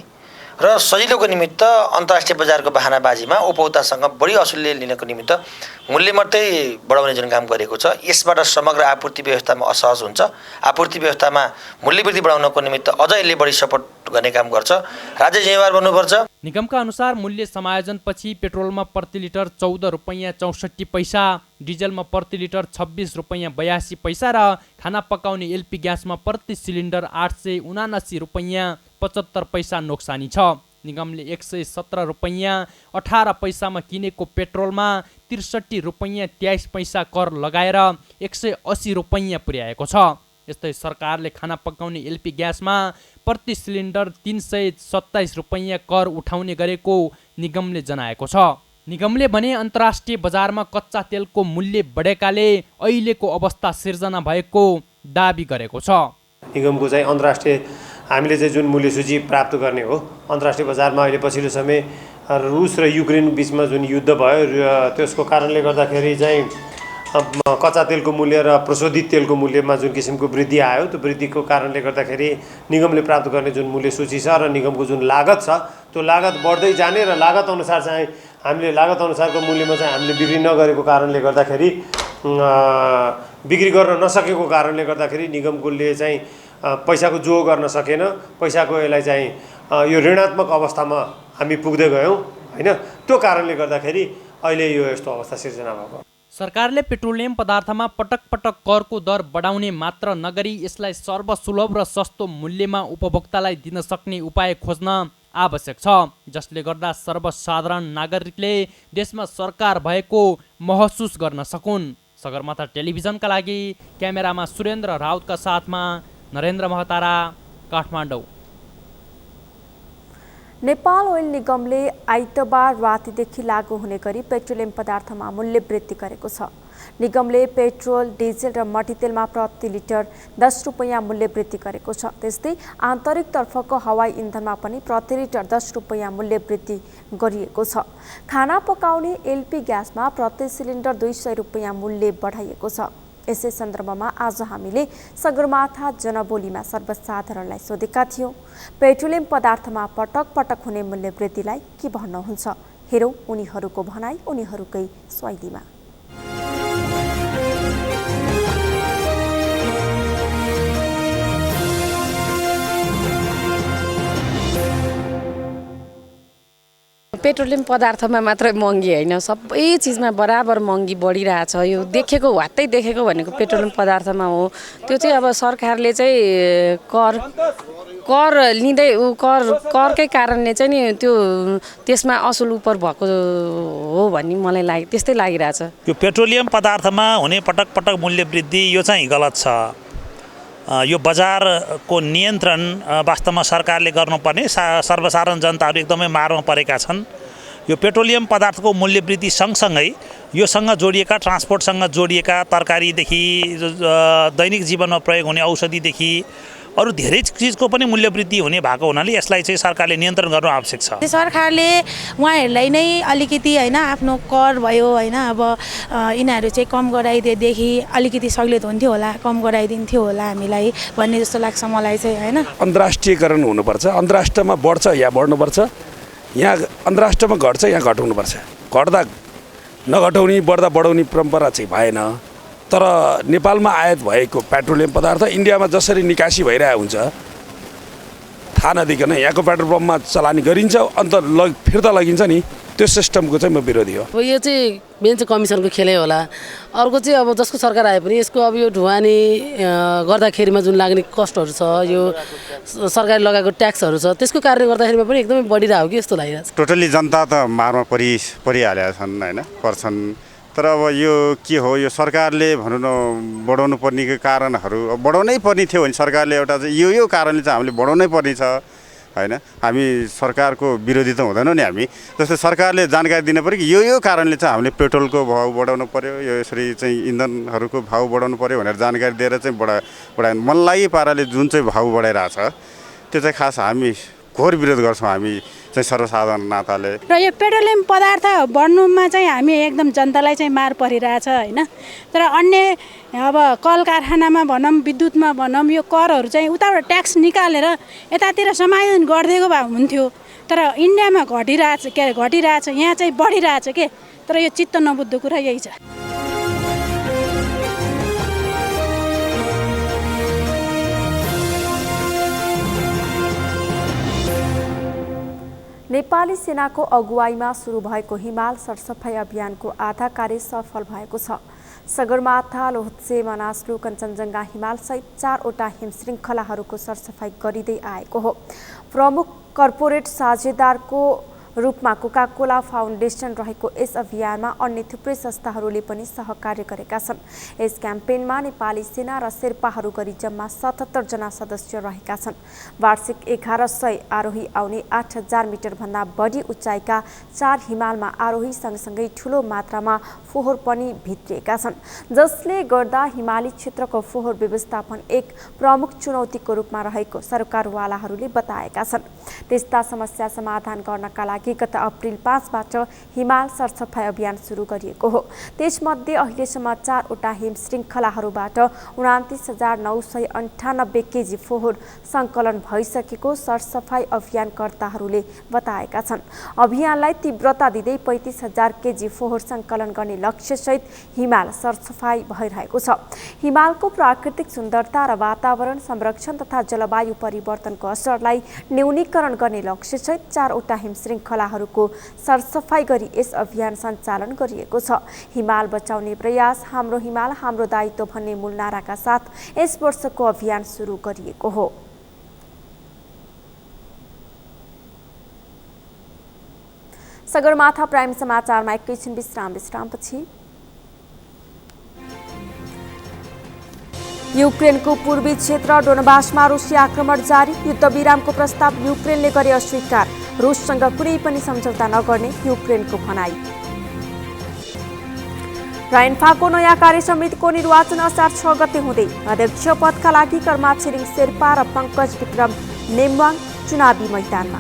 र सजिलोको निमित्त अन्तर्राष्ट्रिय बजारको बहानाबाजीमा उपभोक्तासँग बढी असुलले लिनको निमित्त मूल्य मात्रै बढाउने जुन काम गरेको छ, यसबाट समग्र आपूर्ति व्यवस्थामा असहज हुन्छ। आपूर्ति व्यवस्थामा मूल्य वृद्धि बढाउनको निमित्त अझ यसले बढी सपोर्ट गर्ने काम गर्छ। राज्य जिम्मेवार बन्नुपर्छ। निगमका अनुसार मूल्य समायोजनपछि पेट्रोलमा प्रति लिटर 14 रुपैयाँ 64 पैसा, डिजलमा प्रति लिटर 26 रुपैयाँ 82 पैसा र खाना पकाउने एलपी ग्यासमा प्रति सिलिन्डर 879 रुपैयाँ 75 पैसा नोक्सानी छ। निगमले 117 रुपैयाँ 18 पैसामा किनेको पेट्रोलमा 63 रुपैयाँ 23 पैसा कर लगाएर 180 रुपैयाँ पुर्याएको छ। यस्तै सरकारले खाना पकाउने एलपी ग्यासमा प्रति सिलिन्डर 327 रुपैयाँ कर उठाउने गरेको निगमले जनाएको छ। निगमले भने अन्तर्राष्ट्रिय बजारमा कच्चा तेलको मूल्य बढेकाले अहिलेको अवस्था सिर्जना भएको दाबी गरेको छ। निगमको चाहिँ अन्तर्राष्ट्रिय हामीले चाहिँ जुन मूल्य सूची प्राप्त गर्ने हो, अन्तर्राष्ट्रिय बजारमा अहिले पछिल्लो समय रुस र युक्रेन बिचमा जुन युद्ध भयो र त्यसको कारणले गर्दाखेरि चाहिँ कच्चा तेलको मूल्य र प्रशोधित तेलको मूल्यमा जुन किसिमको वृद्धि आयो, त्यो वृद्धिको कारणले गर्दाखेरि निगमले प्राप्त गर्ने जुन मूल्य सूची छ र निगमको जुन लागत छ, त्यो लागत बढ्दै जाने र लागत अनुसार चाहिँ हामीले लागत अनुसारको मूल्यमा चाहिँ हामीले बिक्री नगरेको कारणले गर्दाखेरि बिक्री गर्न नसकेको कारणले गर्दाखेरि निगमले चाहिँ पैसाको जो गर्न सकेन। पैसाको यसलाई चाहिँ यो ऋणात्मक अवस्थामा हामी पुग्दै गयौँ होइन। त्यो कारणले गर्दाखेरि अहिले यो यस्तो अवस्था सिर्जना भएको। सरकारले पेट्रोलियम पदार्थमा पटक पटक करको दर बढाउने मात्र नगरी यसलाई सर्वसुलभ र सस्तो मूल्यमा उपभोक्तालाई दिन सक्ने उपाय खोज्न आवश्यक छ, जसले गर्दा सर्वसाधारण नागरिकले देशमा सरकार भएको महसुस गर्न सकुन्। सगरमाथा टेलिभिजनका लागि क्यामेरामा सुरेन्द्र राउतका साथमा नरेन्द्र महतारा, काठमाडौँ। नेपाल ओइल निगमले आइतबार रातिदेखि लागू हुने गरी पेट्रोलियम पदार्थमा मूल्य वृद्धि गरेको छ। निगमले पेट्रोल, डिजेल र मट्टीतेलमा प्रति लिटर 10 रुपैयाँ मूल्य वृद्धि गरेको छ। त्यस्तै आन्तरिकतर्फको हवाई इन्धनमा पनि प्रति लिटर 10 रुपैयाँ मूल्य वृद्धि गरिएको छ। खाना पकाउने एलपी ग्यासमा प्रति सिलिन्डर 200 रुपैयाँ मूल्य बढाइएको छ। यसै सन्दर्भमा आज हामीले सगरमाथा जनबोलीमा सर्वसाधारणलाई सोधेका थियौँ, पेट्रोलियम पदार्थमा पटक पटक हुने मूल्य वृद्धिलाई के भन्नुहुन्छ। हेरौँ उनीहरूको भनाइ उनीहरूकै शैलीमा। पेट्रोलियम पदार्थमा मात्रै महँगी होइन, सबै चिजमा बराबर महँगी बढिरहेछ। यो देखेको वात्तै देखेको भनेको पेट्रोलियम पदार्थमा हो। त्यो चाहिँ अब सरकारले चाहिँ कर लिँदै करकै कारणले चाहिँ नि त्यो त्यसमा असुल उपर भएको हो भन्ने मलाई त्यस्तै लागिरहेछ। यो पेट्रोलियम पदार्थमा हुने पटक पटक मूल्य वृद्धि यो चाहिँ गलत छ। यो बजारको नियन्त्रण वास्तवमा सरकारले गर्नुपर्ने, सर्वसाधारण जनताहरू एकदमै मारमा परेका छन्। यो पेट्रोलियम पदार्थको मूल्य वृद्धि सँगसँगै योसँग जोडिएका ट्रान्सपोर्टसँग जोडिएका तरकारीदेखि दैनिक जीवनमा प्रयोग हुने औषधिदेखि अरू धेरै चिजको पनि मूल्य वृद्धि हुने भएको हुनाले यसलाई चाहिँ सरकारले नियन्त्रण गर्नु आवश्यक छ। सरकारले उहाँहरूलाई नै अलिकति होइन आफ्नो कर भयो होइन, अब यिनीहरू चाहिँ कम गराइदिएदेखि अलिकति सहुलियत हुन्थ्यो होला, कम गराइदिन्थ्यो होला हामीलाई भन्ने जस्तो लाग्छ मलाई चाहिँ होइन। अन्तर्राष्ट्रियकरण हुनुपर्छ, अन्तर्राष्ट्रमा बढ्छ या बढ्नुपर्छ, यहाँ अन्तर्राष्ट्रमा घट्छ यहाँ घटाउनुपर्छ। घट्दा नघटाउने बढ्दा बढाउने परम्परा चाहिँ भएन। तर नेपालमा आयात भएको पेट्रोलियम पदार्थ इन्डियामा जसरी निकासी भइरहेको हुन्छ थाहा नदिकन यहाँको पेट्रोल पम्पमा चलानी गरिन्छ, अन्त फिर्ता लगिन्छ नि, त्यो सिस्टमको चाहिँ म विरोधी हो। अब यो चाहिँ मेन चाहिँ कमिसनको खेलै होला। अर्को चाहिँ अब जसको सरकार आए पनि यसको अब यो ढुवानी गर्दाखेरिमा जुन लाग्ने कस्टहरू छ, यो सरकारले लगाएको ट्याक्सहरू छ, त्यसको कारणले गर्दाखेरिमा पनि एकदमै बढिरहेको कि जस्तो लागिरहेको छ। टोटली जनता त मारमा परिहालेका छन् होइन, पर्छन्। तर अब यो के हो, यो सरकारले भनौँ न बढाउनु पर्ने कारणहरू बढाउनै पर्ने थियो भने सरकारले एउटा चाहिँ यो कारणले चाहिँ हामीले बढाउनै पर्ने छ होइन। हामी सरकारको विरोधी त हुँदैनौँ नि हामी। जस्तै सरकारले जानकारी दिनु पऱ्यो कि यो कारणले चाहिँ हामीले पेट्रोलको भाउ बढाउनु पऱ्यो, यो यसरी चाहिँ इन्धनहरूको भाउ बढाउनु पऱ्यो भनेर जानकारी दिएर चाहिँ बढायो। मनलागी पाराले जुन चाहिँ भाउ बढाइरहेछ त्यो चाहिँ खास हामी घोर विरोध गर्छौँ हामी चाहिँ सर्वसाधारण नाताले। र यो पेट्रोलियम पदार्थ बढ्नुमा चाहिँ हामी एकदम जनतालाई चाहिँ मार परिरहेछ होइन। तर अन्य अब कल कारखानामा भनौँ, विद्युतमा भनौँ, यो करहरू चाहिँ उताबाट ट्याक्स निकालेर यतातिर समायोजन गरिदिएको भए हुन्थ्यो। तर इन्डियामा घटिरहेछ यहाँ चाहिँ बढिरहेछ के। तर यो चित्त नबुझ्दो कुरा यही छ। नेपाली सेनाको अगुवाईमा सुरु भएको हिमाल सरसफाई अभियानको आधा कार्य सफल भएको छ। सगरमाथा, लोहत्से, मनासलु, कञ्चनजङ्घा हिमालसहित 4वटा हिमश्रृङ्खलाहरूको सरसफाई गरिँदै आएको हो। प्रमुख कर्पोरेट साझेदारको रूपमा कोका-कोला फाउन्डेसन रहेको यस अभियानमा अन्य थुप्रै संस्थाहरूले पनि सहकार्य गरेका छन्। यस क्याम्पेनमा नेपाली सेना र शेर्पाहरू गरी जम्मा 77 जना सदस्य रहेका छन्। वार्षिक 1100 आरोही आउने 8000 मिटरभन्दा बढी उचाइका 4 हिमालमा आरोही सँगसँगै ठूलो मात्रामा फोहोर पनि भित्रिएका छन्, जसले गर्दा हिमाली क्षेत्रको फोहोर व्यवस्थापन एक प्रमुख चुनौतीको रूपमा रहेको सरकारवालाहरूले बताएका छन्। त्यस्ता समस्या समाधान गर्नका लागि गत अप्रिल 5 बाट हिमाल सरसफाई अभियान सुरु गरिएको हो। त्यसमध्ये अहिलेसम्म 4वटा हिमश्रृङ्खलाहरूबाट 29,998 केजी फोहोर सङ्कलन भइसकेको सरसफाई अभियानकर्ताहरूले बताएका छन्। अभियानलाई तीव्रता दिँदै 35,000 केजी फोहोर सङ्कलन गर्ने लक्ष्यसहित हिमाल सरसफाई भइरहेको छ। हिमालको प्राकृतिक सुन्दरता र वातावरण संरक्षण तथा जलवायु परिवर्तनको असरलाई न्यूनीकरण गर्ने लक्ष्यसहित 4वटा हिमश्रृङ्खलाहरूको सरसफाई गरी यस अभियान सञ्चालन गरिएको छ। हिमाल बचाउने प्रयास, हाम्रो हिमाल हाम्रो दायित्व भन्ने मूल नाराका साथ यस वर्षको अभियान सुरु गरिएको हो। सगरमाथा प्राइम समाचारमा एकैछिन विश्रामपछि युक्रेनको पूर्वी क्षेत्र डोनबासमा रुसी आक्रमण जारी। युद्धविरामको प्रस्ताव युक्रेनले गरे अस्वीकार। रुससँग कुनै पनि सम्झौता नगर्ने युक्रेनको भनाई। राइन्फाको नयाँ कार्य समितिको निर्वाचन असार 6 गते हुँदै अध्यक्ष पदका लागि कर्मा छिरिङ शेर्पा र पंकज विक्रम नेमवाङ चुनावी मैदानमा।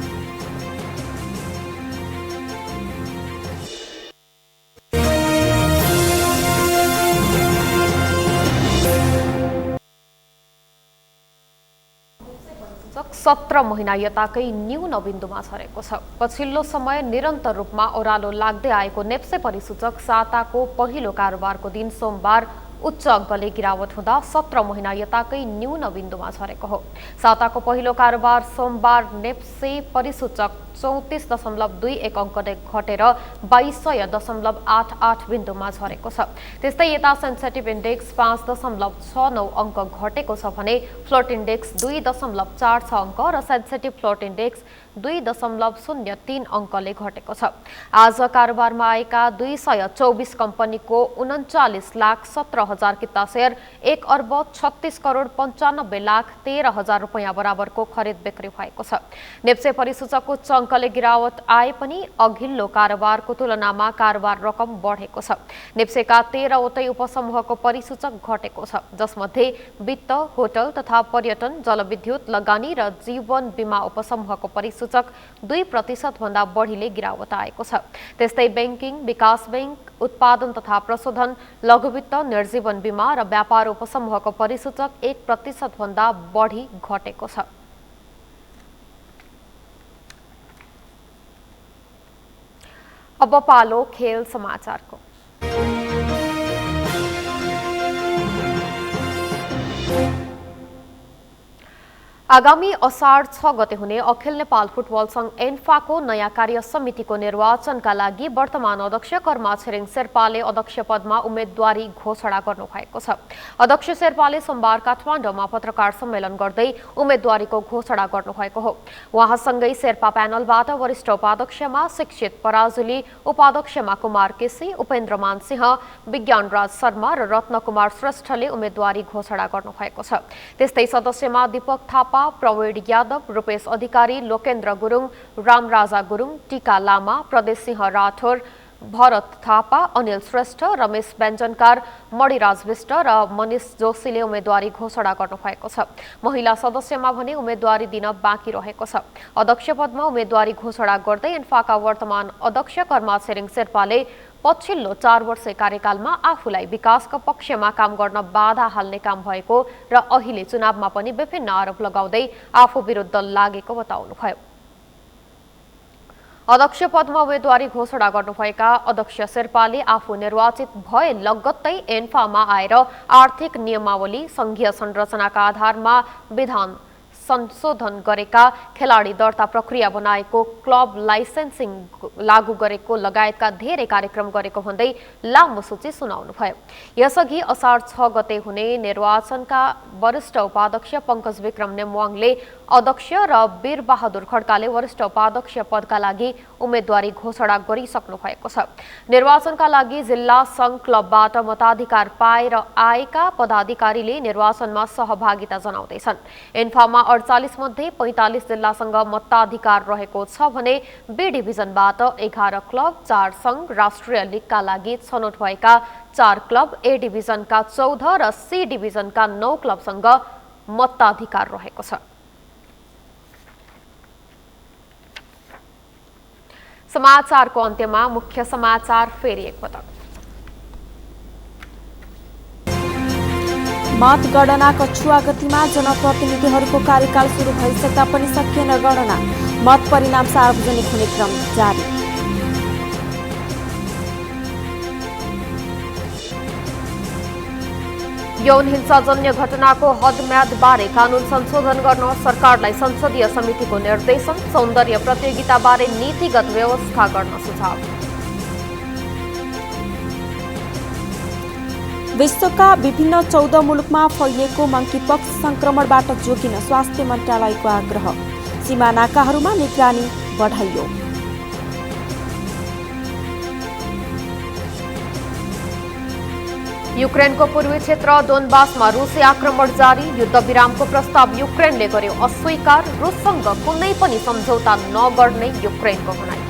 सत्र महिना यताकै न्यून बिन्दुमा झरेको छ। पछिल्लो समय निरन्तर रूपमा ओह्रालो लाग्दै आएको नेप्से परिसूचक साताको पहिलो कारोबारको दिन सोमबार उच्च अङ्कले गिरावट हुँदा 17 महिना यताकै न्यून बिन्दुमा झरेको हो। साताको पहिलो कारोबार सोमबार नेप्से परिसूचक 34.21 अङ्कले घटेर 2200.88 बिन्दुमा झरेको छ। त्यस्तै यता सेन्सेटिभ इन्डेक्स 5.69 अङ्क घटेको छ भने फ्लोट इन्डेक्स 2.46 अङ्क र सेन्सेटिभ फ्लोट इन्डेक्स 2.03 अङ्कले घटेको छ। आज कारोबारमा आएका 224 कम्पनीको 39,17,000 किता सेयर 1,36,95,13,000 रुपैयाँ बराबरको खरिद बिक्री भएको छ। नेप्से परिसूचक उच्च अङ्कले गिरावट आए पनि अघिल्लो कारोबारको तुलनामा कारोबार रकम बढेको छ। नेप्सेका 13 वटै उपसमूहको परिसूचक घटेको छ, जसमध्ये वित्त, होटल तथा पर्यटन, जलविद्युत, लगानी र जीवन बीमा उपसमूहको परिसूचक 2% भन्दा बढीले गिरावट आएको छ। त्यस्तै बैंकिङ, विकास बैंक, उत्पादन तथा प्रशोधन, लघुवित्त, निर्जीवन बीमा र व्यापार उपसमूहको परिसूचक 1% भन्दा बढी घटेको छ। अब पालो खेल समाचारको। आगामी असार 6 गते हुने अखिल नेपाल फुटबल संघ एन्फाको नयाँ कार्य समितिको निर्वाचनका लागि वर्तमान अध्यक्ष कर्मा छिरिङ शेर्पाले अध्यक्ष पदमा उम्मेदवारी घोषणा गर्नुभएको छ। अध्यक्ष शेर्पाले सोमबार काठमाडौँमा पत्रकार सम्मेलन गर्दै उम्मेदवारीको घोषणा गर्नुभएको हो। उहाँसँगै शेर्पा प्यानलबाट वरिष्ठ उपाध्यक्षमा शिक्षित पराजुली, उपाध्यक्षमा कुमार केसी, उपेन्द्रमान सिंह, विज्ञानराज शर्मा र रत्नकुमार श्रेष्ठले उम्मेदवारी घोषणा गर्नुभएको छ। त्यस्तै सदस्यमा दीपक थापा, प्रवीण यादव, रूपेश अधिकारी, लोकेन्द्र गुरुङ, रामराजा गुरुङ, टीका लामा, प्रदेश सिंह राठौर, भरत थापा, अनिल श्रेष्ठ, रमेश व्यञ्जनकार, मणिराज विष्ट र मनिष जोशीले उम्मेदवारी घोषणा गर्नुभएको छ। महिला सदस्यमा भने उम्मेदवारी दिन बाँकी रहेको छ। अध्यक्ष पदमा उम्मेदवारी घोषणा गर्दै एन्फाका वर्तमान अध्यक्ष कर्मा छिरिङ शेर्पाले पछिल्लो 4 वर्ष कार्यकालमा आफूलाई विकासका पक्षमा काम गर्न बाधा हाल्ने काम भएको र अहिले चुनावमा पनि विभिन्न आरोप लगाउँदै आफू विरुद्ध लागेको बताउनुभयो। अध्यक्ष पदमा उम्मेदवारी घोषणा गर्नुभएका अध्यक्ष शेर्पाले आफू निर्वाचित भए लगत्तै एन्फामा आएर आर्थिक नियमावली संघीय संरचनाका आधारमा विधान संशोधन गरेका खेलाडी दर्ता प्रक्रिया बनाएको क्लब लाइसेन्सिङ लागू गरेको लगायतका धेरै कार्यक्रम गरेको भन्दै लामो सूची सुनाउनुभयो। यसअघि असार 6 गते हुने निर्वाचनका वरिष्ठ उपाध्यक्ष पंकज विक्रम नेमवाङले अध्यक्ष र वीरबहादुर खड्काले वरिष्ठ उपाध्यक्ष पदका लागि उम्मेदवारी घोषणा गरिसक्नु भएको छ। निर्वाचनका लागि जिल्ला संघ क्लबबाट मताधिकार पाएर आएका पदाधिकारीले निर्वाचनमा सहभागिता जनाउँदैछन्। एन्फामा 48 मध्ये 45 जिल्लासँग मताधिकार रहेको छ भने बी डिभिजनबाट 11 क्लब, 4 संघ, राष्ट्रिय लिगका लागि छनौट भएका 4 क्लब, ए डिभिजनका 14 र सी डिभिजनका 9 क्लबसँग मताधिकार रहेको छ। समाचारको अन्त्यमा मुख्य समाचार फेरि एकपटक। मतगणना कछुवा गतिमा जनप्रतिनिधिहरूको कार्यकाल सुरु भइसक्दा पनि सकिएन गणना। मत परिणाम सार्वजनिक हुने क्रम जारी। यौन हिंसाजन्य घटनाको हदम्याद बारे कानून संशोधन गर्न सरकारलाई संसदीय समितिको निर्देशन। सौन्दर्य प्रतियोगिता बारे नीतिगत व्यवस्था गर्न सुझाव। विश्वका विभिन्न 14 मुलुकमा फैलिएको मंकीपक्स संक्रमणबाट जोगिन स्वास्थ्य मन्त्रालयको आग्रह। सीमा नाकाहरूमा निगरानी बढाइयो। युक्रेनको पूर्वी क्षेत्र डोनबासमा रुसी आक्रमण जारी। युद्धविरामको प्रस्ताव युक्रेनले गर्यो अस्वीकार। रुससँग कुनै पनि सम्झौता नगर्ने युक्रेनको भनाइ।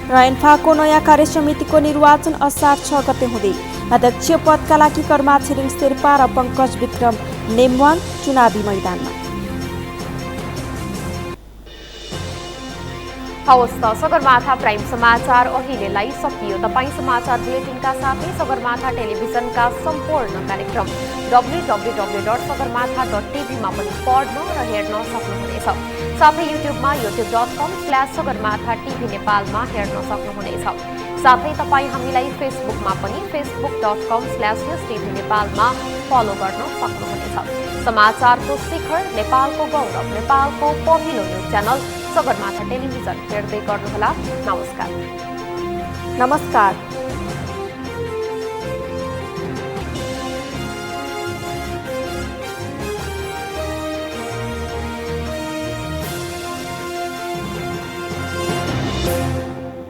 र एन्फाको नयाँ कार्यसमितिको निर्वाचन असार 6 गते हुँदै अध्यक्ष पदका लागि कर्मा छिरिङ शेर्पा र पंकज विक्रम नेमवाङ चुनावी मैदानमा। हवस् त सगरमाथा प्राइम समाचार अहिलेलाई सकियो। तपाईँ समाचार बुलेटिनका साथै सगरमाथा टेलिभिजनका सम्पूर्ण कार्यक्रम www.sagarmatha.tv मा पनि पढ्न र हेर्न सक्नुहुनेछ। साथै युट्युबमा youtube.com/sagarmatha TV नेपालमा हेर्न सक्नुहुनेछ। साथै तपाईँ हामीलाई फेसबुकमा पनि facebook.com/tv नेपालमा फलो गर्न सक्नुहुनेछ। समाचारको शिखर, नेपालको गौरव, नेपालको पहिलो न्युज च्यानल सगरमाथा टेलिभिजन हेर्दै गर्नुहोला। नमस्कार।